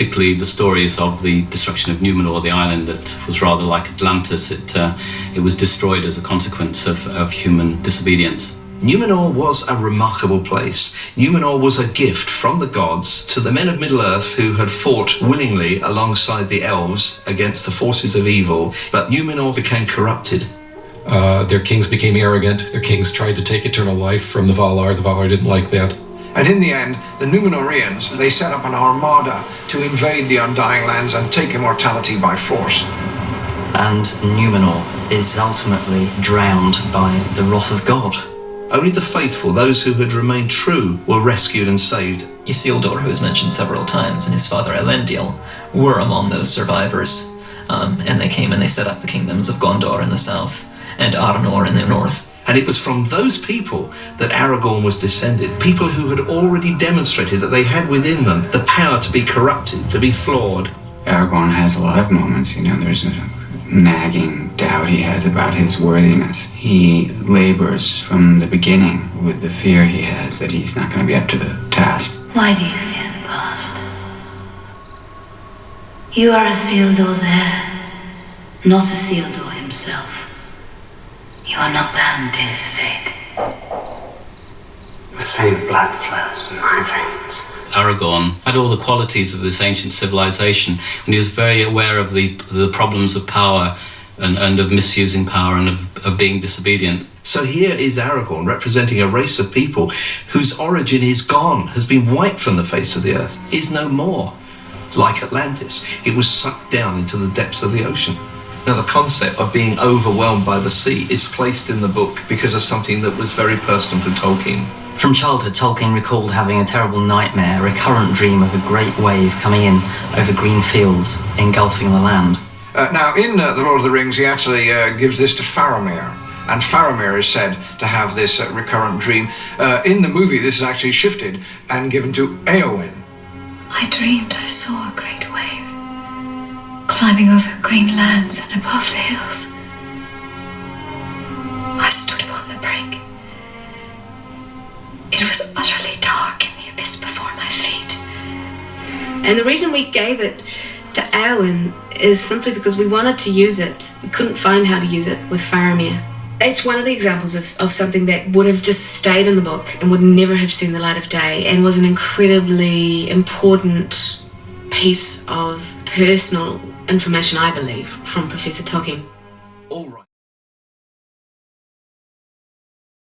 particularly the stories of the destruction of Numenor, the island that was rather like Atlantis. It was destroyed as a consequence of human disobedience. Numenor was a remarkable place. Numenor was a gift from the gods to the men of Middle-earth who had fought willingly alongside the elves against the forces of evil, but Numenor became corrupted. Their kings became arrogant. Their kings tried to take eternal life from the Valar. The Valar didn't like that. And in the end, the Númenóreans, they set up an armada to invade the Undying Lands and take immortality by force. And Numenor is ultimately drowned by the wrath of God. Only the faithful, those who had remained true, were rescued and saved. Isildur, who is mentioned several times, and his father Elendil were among those survivors. And they came and they set up the kingdoms of Gondor in the south and Arnor in the north. And it was from those people that Aragorn was descended, people who had already demonstrated that they had within them the power to be corrupted, to be flawed. Aragorn has a lot of moments, there's a nagging doubt he has about his worthiness. He labors from the beginning with the fear he has that he's not going to be up to the task. Why do you fear the past? You are Isildur's heir, not Isildur himself. You are not bound to his fate. The same blood flows in my veins. Aragorn had all the qualities of this ancient civilization, and he was very aware of the problems of power and of misusing power and of being disobedient. So here is Aragorn representing a race of people whose origin is gone, has been wiped from the face of the earth, is no more. Like Atlantis, it was sucked down into the depths of the ocean. Now, the concept of being overwhelmed by the sea is placed in the book because of something that was very personal to Tolkien. From childhood, Tolkien recalled having a terrible nightmare, a recurrent dream of a great wave coming in over green fields, engulfing the land. Now, in The Lord of the Rings, he actually gives this to Faramir. And Faramir is said to have this recurrent dream. In the movie, this is actually shifted and given to Éowyn. I dreamed I saw a great wave, climbing over green lands and above the hills. I stood upon the brink. It was utterly dark in the abyss before my feet. And the reason we gave it to Éowyn is simply because we wanted to use it. We couldn't find how to use it with Faramir. It's one of the examples of something that would have just stayed in the book and would never have seen the light of day, and was an incredibly important piece of personal information, I believe, from Professor Tolkien. All right.